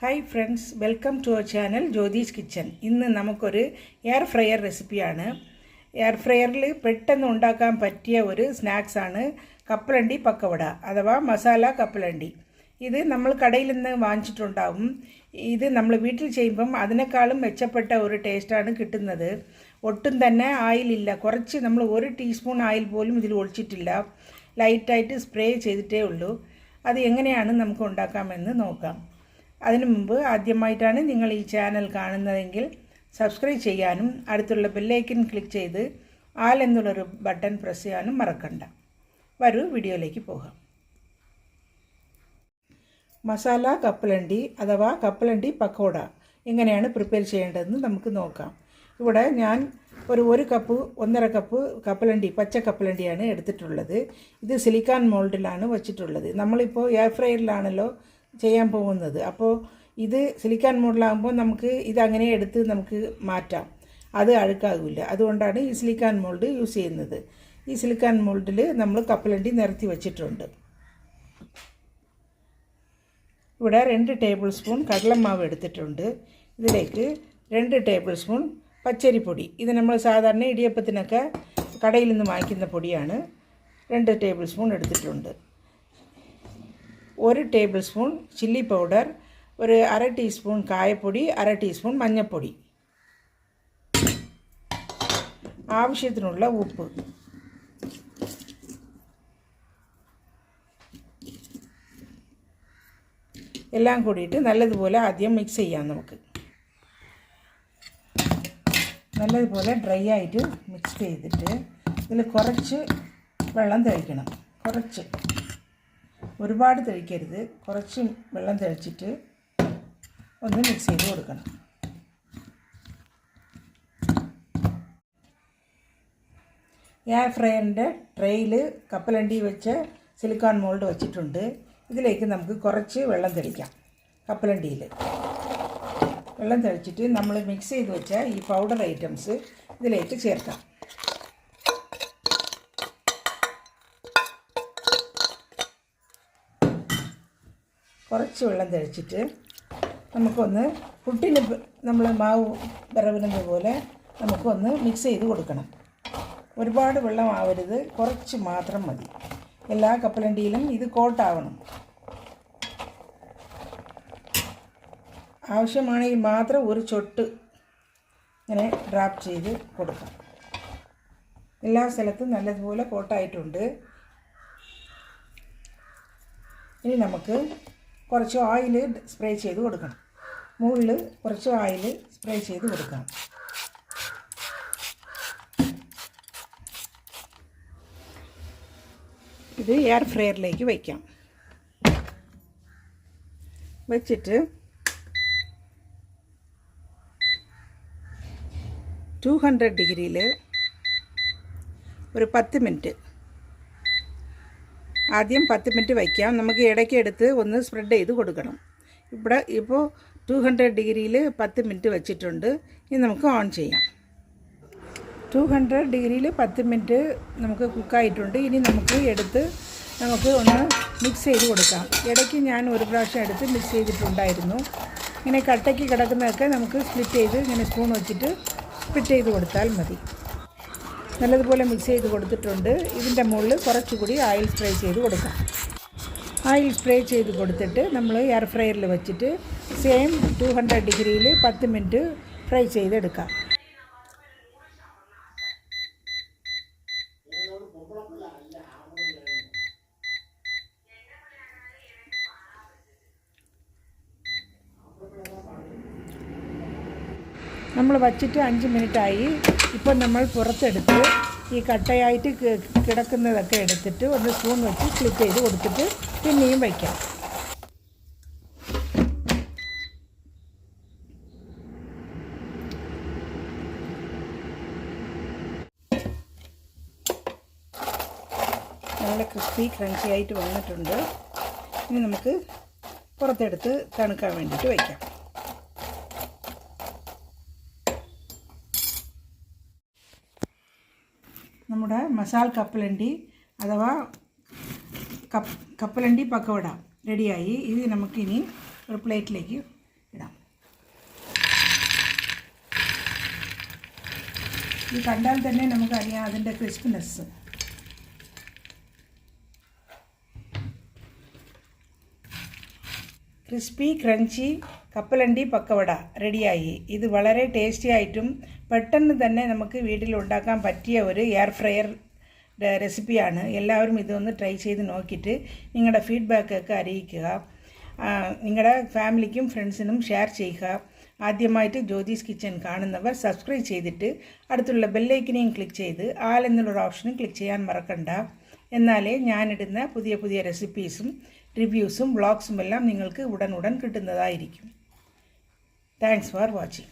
Hi friends, welcome to our channel Jyothis kitchen. ഇന്ന് നമുക്കൊരു air fryer റെസിപ്പിയാണ്. എയർ ഫ്രയറിൽ പെട്ടെന്ന് ഉണ്ടാക്കാൻ പറ്റിയ ഒരു സ്നാക്സാണ് കപ്പലണ്ടി പക്കവട അഥവാ മസാല കപ്പലണ്ടി. ഇത് നമ്മൾ കടയിൽ നിന്ന് വാങ്ങിച്ചിട്ടുണ്ടാവും. ഇത് നമ്മൾ വീട്ടിൽ ചെയ്യുമ്പം അതിനേക്കാളും മെച്ചപ്പെട്ട ഒരു ടേസ്റ്റാണ് കിട്ടുന്നത്. ഒട്ടും തന്നെ ആയിലില്ല, കുറച്ച് നമ്മൾ 1 ടീസ്പൂൺ ആയിൽ പോലും ഇതിൽ ഒഴിച്ചിട്ടില്ല. ലൈറ്റായിട്ട് സ്പ്രേ ചെയ്തിട്ടേ ഉള്ളൂ. അത് എങ്ങനെയാണ് നമുക്ക് ഉണ്ടാക്കാമെന്ന് നോക്കാം. അതിനു മുമ്പ് ആദ്യമായിട്ടാണ് നിങ്ങൾ ഈ ചാനൽ കാണുന്നതെങ്കിൽ സബ്സ്ക്രൈബ് ചെയ്യാനും അടുത്തുള്ള ബെല്ലൈക്കൻ ക്ലിക്ക് ചെയ്ത് ആൽ എന്നുള്ളൊരു ബട്ടൺ പ്രസ് ചെയ്യാനും മറക്കണ്ട. വരൂ വീഡിയോയിലേക്ക് പോകാം. മസാല കപ്പലണ്ടി അഥവാ കപ്പലണ്ടി പക്കോട എങ്ങനെയാണ് പ്രിപ്പയർ ചെയ്യേണ്ടതെന്ന് നമുക്ക് നോക്കാം. ഇവിടെ ഞാൻ ഒരു കപ്പ് 1.5 കപ്പ് കപ്പലണ്ടി, പച്ച കപ്പലണ്ടിയാണ് എടുത്തിട്ടുള്ളത്. ഇത് സിലിക്കൺ മോൾഡിലാണ് വച്ചിട്ടുള്ളത്. നമ്മളിപ്പോൾ എയർ ഫ്രയറിലാണല്ലോ ചെയ്യാൻ പോകുന്നത്. അപ്പോൾ ഇത് സിലിക്കൺ മോൾഡിലാകുമ്പോൾ നമുക്ക് ഇതങ്ങനെ എടുത്ത് നമുക്ക് മാറ്റാം, അത് അഴുക്കാകില്ല. അതുകൊണ്ടാണ് ഈ സിലിക്കൺ മോൾഡ് യൂസ് ചെയ്യുന്നത്. ഈ സിലിക്കൺ മോൾഡിൽ നമ്മൾ കപ്പലണ്ടി നിരത്തി വച്ചിട്ടുണ്ട്. ഇവിടെ 2 ടേബിൾ സ്പൂൺ കടലമാവ് എടുത്തിട്ടുണ്ട്. ഇതിലേക്ക് 2 ടേബിൾ സ്പൂൺ പച്ചരിപ്പൊടി. ഇത് നമ്മൾ സാധാരണ ഇടിയപ്പത്തിനൊക്കെ കടയിൽ നിന്ന് വാങ്ങിക്കുന്ന പൊടിയാണ്. 2 ടേബിൾ സ്പൂൺ എടുത്തിട്ടുണ്ട്. 1 ടേബിൾ സ്പൂൺ ചില്ലി പൗഡർ, ഒരു 1/2 ടീസ്പൂൺ കായപ്പൊടി, 1/2 ടീസ്പൂൺ മഞ്ഞൾപ്പൊടി, ആവശ്യത്തിനുള്ള ഉപ്പ്. എല്ലാം കൂടിയിട്ട് നല്ലതുപോലെ ആദ്യം മിക്സ് ചെയ്യാം. നമുക്ക് നല്ലതുപോലെ ഡ്രൈ ആയിട്ട് മിക്സ് ചെയ്തിട്ട് ഇതിൽ കുറച്ച് വെള്ളം തളിക്കണം. കുറച്ച്, ഒരുപാട് തളിക്കരുത്, കുറച്ച് വെള്ളം തളിച്ചിട്ട് ഒന്ന് മിക്സ് ചെയ്ത് കൊടുക്കണം. എയർ ഫ്രയറിൻ്റെ ട്രേയിൽ കപ്പലണ്ടി വെച്ച് സിലിക്കൺ മോൾഡ് വെച്ചിട്ടുണ്ട്. ഇതിലേക്ക് നമുക്ക് കുറച്ച് വെള്ളം തളിക്കാം. കപ്പലണ്ടിയിൽ വെള്ളം തളിച്ചിട്ട് നമ്മൾ മിക്സ് ചെയ്ത് വെച്ച ഈ പൗഡർ ഐറ്റംസ് ഇതിലേക്ക് ചേർക്കാം. കുറച്ച് വെള്ളം തളിച്ചിട്ട് നമുക്കൊന്ന് പുട്ടിന് നമ്മൾ മാവ് വിറവിടുന്നത് പോലെ നമുക്കൊന്ന് മിക്സ് ചെയ്ത് കൊടുക്കണം. ഒരുപാട് വെള്ളം ആവരുത്, കുറച്ച് മാത്രം മതി. എല്ലാ കപ്പലണ്ടിയിലും ഇത് കോട്ടാവണം. ആവശ്യമാണെങ്കിൽ മാത്രം ഒരു ചൊട്ട് ഇങ്ങനെ ഡ്രാപ്പ് ചെയ്ത് കൊടുക്കാം. എല്ലാ സ്ഥലത്തും നല്ലതുപോലെ കോട്ടായിട്ടുണ്ട്. ഇനി നമുക്ക് കുറച്ച് ഓയിൽ സ്പ്രേ ചെയ്ത് കൊടുക്കണം. മുകളിൽ കുറച്ച് ഓയിൽ സ്പ്രേ ചെയ്ത് കൊടുക്കാം. ഇത് എയർ ഫ്രയറിലേക്ക് വയ്ക്കാം. വെച്ചിട്ട് 200 ഡിഗ്രിയിൽ ഒരു 10 മിനിറ്റ്, ആദ്യം 10 മിനിറ്റ് വയ്ക്കാം. നമുക്ക് ഇടയ്ക്ക് എടുത്ത് ഒന്ന് സ്പ്രെഡ് ചെയ്ത് കൊടുക്കണം. ഇവിടെ ഇപ്പോൾ 200 ഡിഗ്രിയിൽ 10 മിനിറ്റ് വെച്ചിട്ടുണ്ട്. ഇനി നമുക്ക് ഓൺ ചെയ്യാം. 200 ഡിഗ്രിയിൽ 10 മിനിറ്റ് നമുക്ക് കുക്കായിട്ടുണ്ട്. ഇനി നമുക്ക് എടുത്ത് നമുക്ക് ഒന്ന് മിക്സ് ചെയ്ത് കൊടുക്കാം. ഇടയ്ക്ക് ഞാൻ ഒരു പ്രാവശ്യം എടുത്ത് മിക്സ് ചെയ്തിട്ടുണ്ടായിരുന്നു. ഇങ്ങനെ കട്ടയ്ക്ക് കിടക്കുന്നതൊക്കെ നമുക്ക് സ്പ്ലിറ്റ് ചെയ്ത് ഇങ്ങനെ സ്പൂൺ വെച്ചിട്ട് സ്പ്ലിറ്റ് ചെയ്ത് കൊടുത്താൽ മതി. നല്ലതുപോലെ മിക്സ് ചെയ്ത് കൊടുത്തിട്ടുണ്ട്. ഇതിൻ്റെ മുകളിൽ കുറച്ചുകൂടി ഓയിൽ സ്പ്രേ ചെയ്ത് കൊടുക്കാം. ഓയിൽ സ്പ്രേ ചെയ്ത് കൊടുത്തിട്ട് നമ്മൾ എയർ ഫ്രയറിൽ വെച്ചിട്ട് സെയിം 200 ഡിഗ്രിയിൽ 10 മിനിറ്റ് ഫ്രൈ ചെയ്തെടുക്കാം. നമ്മൾ വച്ചിട്ട് 5 മിനിറ്റായി. ഇപ്പം നമ്മൾ പുറത്തെടുത്ത് ഈ കട്ടയായിട്ട് കിടക്കുന്നതൊക്കെ എടുത്തിട്ട് ഒരു സ്പൂൺ വെച്ച് സ്ലിപ്പ് ചെയ്ത് കൊടുത്തിട്ട് പിന്നെയും വയ്ക്കാം. നല്ല ക്രിസ്പി ക്രഞ്ചി ആയിട്ട് വന്നിട്ടുണ്ട്. ഇനി നമുക്ക് പുറത്തെടുത്ത് തണുക്കാൻ വേണ്ടിയിട്ട് വയ്ക്കാം. നമ്മുടെ മസാല കപ്പലണ്ടി അഥവാ കപ്പലണ്ടി പക്കവട റെഡിയായി. ഇത് നമുക്കിനി ഒരു പ്ലേറ്റിലേക്ക് ഈ കണ്ടാൽ തന്നെ നമുക്കറിയാം അതിൻ്റെ ക്രിസ്പിനെസ്. ക്രിസ്പി ക്രഞ്ചി കപ്പലണ്ടി പക്കവട റെഡിയായി. ഇത് വളരെ ടേസ്റ്റി ആയിട്ടും പെട്ടെന്ന് തന്നെ നമുക്ക് വീട്ടിൽ ഉണ്ടാക്കാൻ പറ്റിയ ഒരു എയർ ഫ്രയർ റെസിപ്പിയാണ്. എല്ലാവരും ഇതൊന്ന് ട്രൈ ചെയ്ത് നോക്കിയിട്ട് നിങ്ങളുടെ ഫീഡ്ബാക്കൊക്കെ അറിയിക്കുക. നിങ്ങളുടെ ഫാമിലിക്കും ഫ്രണ്ട്സിനും ഷെയർ ചെയ്യുക. ആദ്യമായിട്ട് ജ്യോതിസ് കിച്ചൻ കാണുന്നവർ സബ്സ്ക്രൈബ് ചെയ്തിട്ട് അടുത്തുള്ള ബെല്ലൈക്കനെയും ക്ലിക്ക് ചെയ്ത് ആൽ എന്നുള്ളൊരു ഓപ്ഷനും ക്ലിക്ക് ചെയ്യാൻ മറക്കണ്ട. എന്നാലേ ഞാനിടുന്ന പുതിയ പുതിയ റെസിപ്പീസും റിവ്യൂസും വ്ളോഗ്സും എല്ലാം നിങ്ങൾക്ക് ഉടൻ കിട്ടുന്നതായിരിക്കും. Thanks for watching.